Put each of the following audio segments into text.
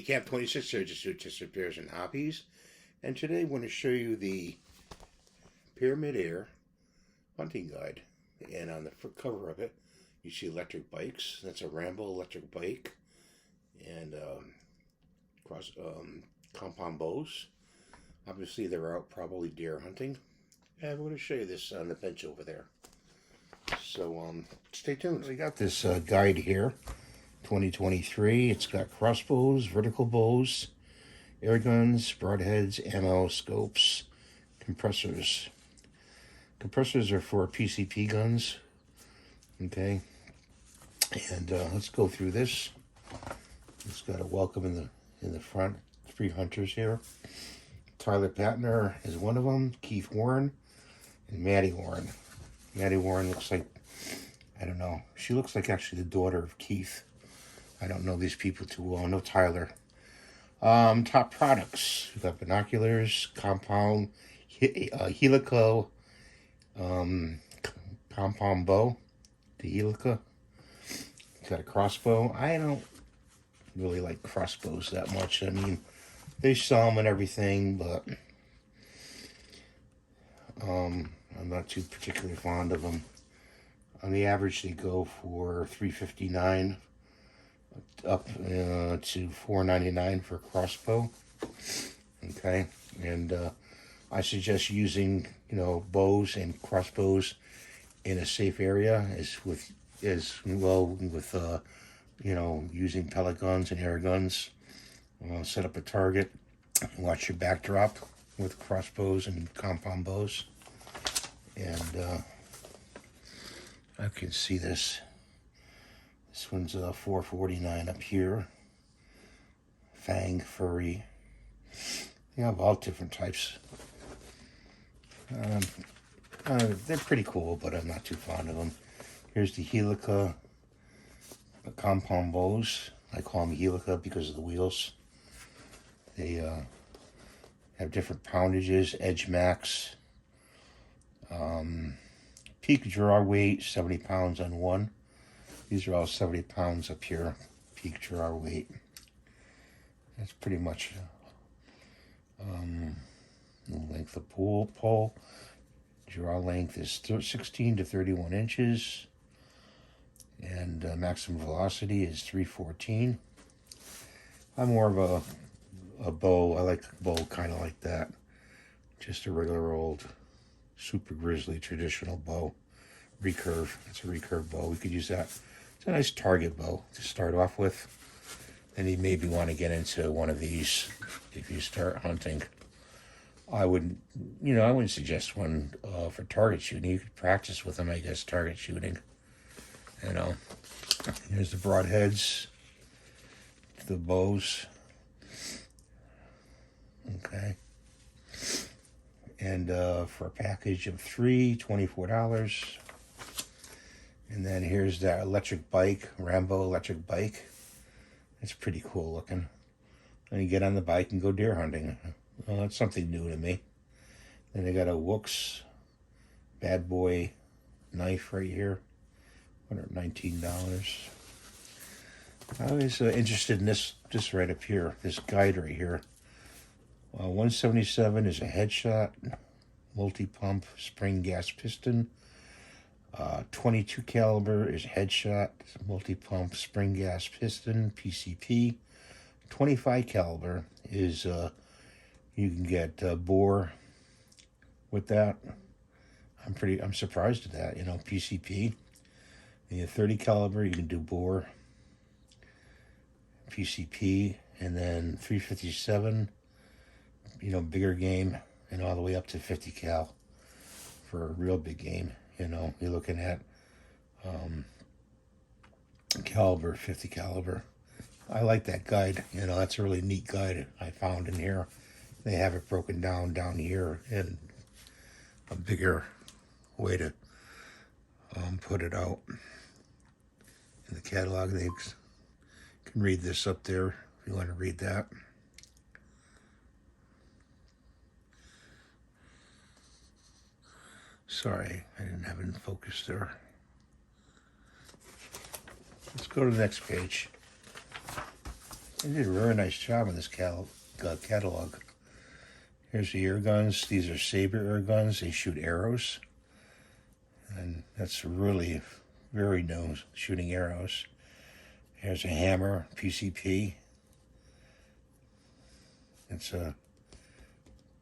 Camp 26 Surgery Just Repairs and Hobbies, and today I want to show you the Pyramyd Air hunting guide. And on the front cover of it, you see electric bikes. That's a Rambo electric bike, and compound bows. Obviously, they're out probably deer hunting. And I'm going to show you this on the bench over there. So stay tuned. We got this guide here. 2023. It's got crossbows, vertical bows, air guns, broadheads, ammo, scopes, compressors. Compressors are for PCP guns. Okay, and let's go through this. It's got a welcome in the front. 3 hunters here. Tyler Patner is one of them. Keith Warren and Maddie Warren. Maddie Warren looks like, I don't know. She looks like actually the daughter of Keith. I don't know these people too well. No Tyler. Top products. We've got binoculars, compound, helico, compound bow, the helica. We've got a crossbow. I don't really like crossbows that much. I mean, they sell them and everything, but I'm not too particularly fond of them. On the average, they go for $359. Up to $4.99 for a crossbow. Okay, and I suggest using bows and crossbows in a safe area as well with using pellet guns and air guns. Set up a target, watch your backdrop with crossbows and compound bows, and I can see this. This one's $4.49 up here. Fang, furry. You have all different types. They're pretty cool, but I'm not too fond of them. Here's the helica, the compound bows. I call them helica because of the wheels. They have different poundages, edge max. Peak draw weight, 70 pounds on one. These are all 70 pounds up here, peak draw weight. That's pretty much the length of pole. Draw length is 16 to 31 inches. And maximum velocity is 314. I'm more of a bow. I like a bow kind of like that. Just a regular old Super Grizzly traditional bow. Recurve. It's a recurve bow. We could use that. It's a nice target bow to start off with. And you maybe want to get into one of these if you start hunting. I wouldn't suggest one for target shooting. You could practice with them, I guess, target shooting. Here's the broadheads, the bows. Okay. And for a package of 3, $24. And then here's that electric bike, Rambo electric bike. It's pretty cool looking. And you get on the bike and go deer hunting. Well, that's something new to me. Then they got a Wooks bad boy knife right here. $119. I was interested in this right up here, this guide right here. 177 is a headshot, multi-pump spring gas piston. 22 caliber is headshot, multi-pump spring gas piston, PCP. 25 caliber is you can get bore with that. I'm surprised at that. PCP. And the 30 caliber you can do bore, PCP, and then 357. Bigger game, and all the way up to 50 cal for a real big game. You're looking at caliber, 50 caliber. I like that guide. That's a really neat guide I found in here. They have it broken down here in a bigger way to put it out in the catalog. They can read this up there if you want to read that. Sorry, I didn't have it in focus there. Let's go to the next page. They did a very nice job in this catalog. Here's the air guns. These are Saber air guns. They shoot arrows. And that's really very new, shooting arrows. Here's a hammer, PCP. It's a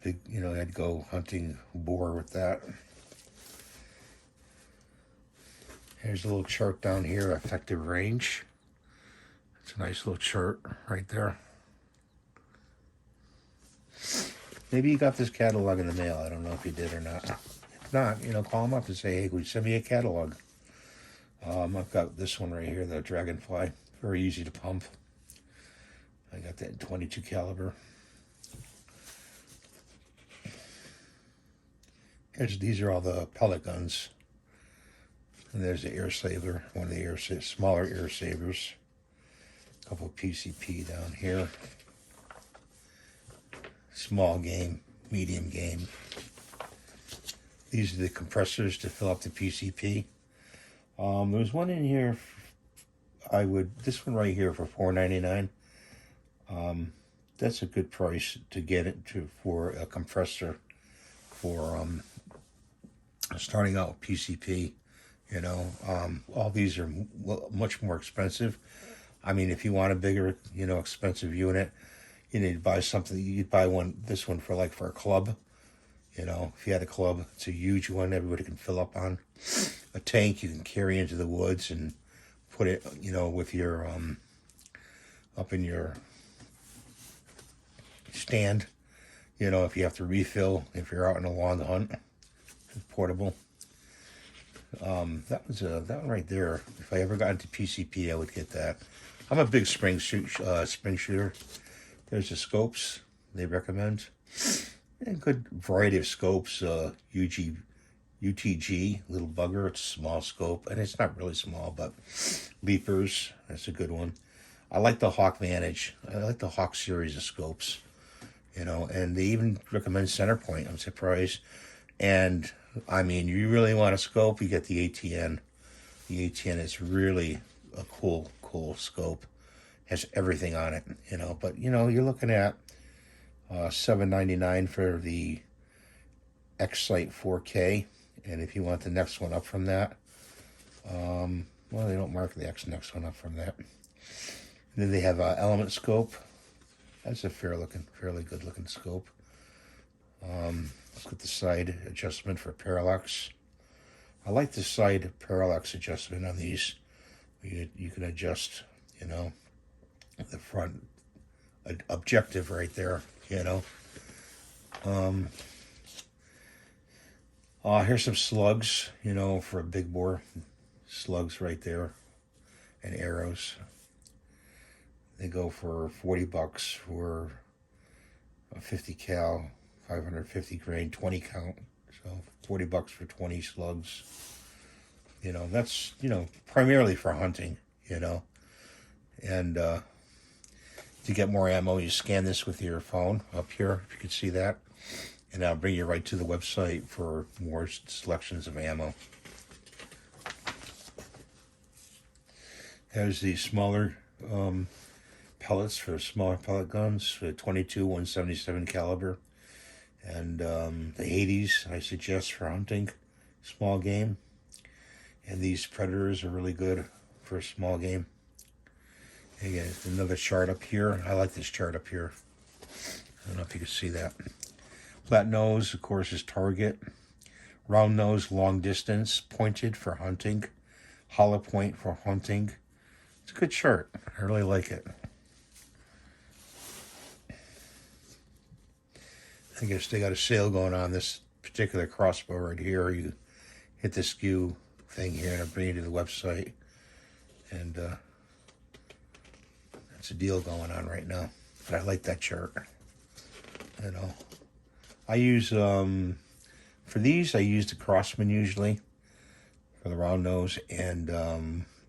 big, I'd go hunting boar with that. Here's a little chart down here, effective range. It's a nice little chart right there. Maybe you got this catalog in the mail. I don't know if you did or not. If not, call them up and say, hey, would you send me a catalog? I've got this one right here, the Dragonfly. Very easy to pump. I got that in 22 caliber. These are all the pellet guns. And there's the air saber, one of the smaller air sabers. A couple of PCP down here. Small game, medium game. These are the compressors to fill up the PCP. There's one in here. This one right here for $4.99. That's a good price to get it for a compressor for starting out with PCP. All these are much more expensive. I mean, if you want a bigger, expensive unit, you need to buy something. You'd buy this one for a club. If you had a club, it's a huge one everybody can fill up on. A tank you can carry into the woods and put it, with your, up in your stand. If you have to refill, if you're out on a long hunt, it's portable. That one right there. If I ever got into PCP, I would get that. I'm a big spring shooter. There's the scopes they recommend. And good variety of scopes. UTG, little bugger. It's a small scope, and it's not really small, but Leapers, that's a good one. I like the Hawk Vantage. I like the Hawk series of scopes. And they even recommend Centerpoint. I'm surprised. And I mean, you really want a scope, you get the ATN. The ATN is really a cool scope. Has everything on it, But you're looking at $7.99 for the X-Sight 4K, and if you want the next one up from that, well, they don't mark the next one up from that. And then they have Element Scope. That's a fairly good looking scope. Let's get the side adjustment for parallax. I like the side parallax adjustment on these. You can adjust, the front objective right there, Here's some slugs, for a big bore. Slugs right there, and arrows. They go for $40 for a 50 cal, 550 grain, 20 count. So $40 for 20 slugs. That's, primarily for hunting, And to get more ammo, you scan this with your phone up here, if you can see that. And I'll bring you right to the website for more selections of ammo. There's the smaller pellets for smaller pellet guns, for 22, 177 caliber. And the Hades, I suggest for hunting, small game. And these Predators are really good for small game. Again, another chart up here. I like this chart up here. I don't know if you can see that. Flat nose, of course, is target. Round nose, long distance, pointed for hunting. Hollow point for hunting. It's a good chart. I really like it. I guess they got a sale going on this particular crossbow right here. You hit the SKU thing here and I'll bring you to the website. And that's a deal going on right now. But I like that chart. I use, for these, I use the Crossman usually. For the round nose. And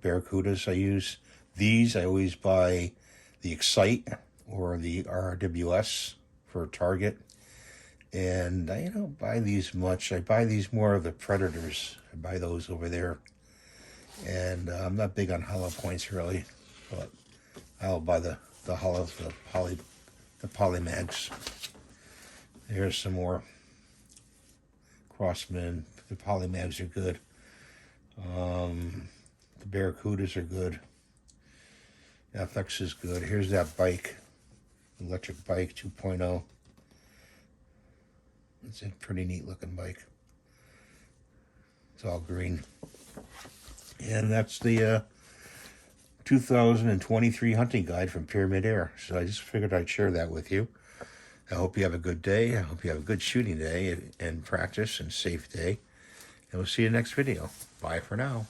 Barracudas I use. These, I always buy the Excite or the RWS for target. And I don't buy these much. I buy these more of the Predators. I buy those over there. And I'm not big on hollow points really, but I'll buy the the polymags. There's some more Crossmen. The polymags are good. The Barracudas are good. FX is good. Here's that bike, electric bike 2.0. It's a pretty neat looking bike. It's all green. And that's the 2023 hunting guide from Pyramyd Air. So I just figured I'd share that with you. I hope you have a good day. I hope you have a good shooting day and practice and safe day. And we'll see you next video. Bye for now.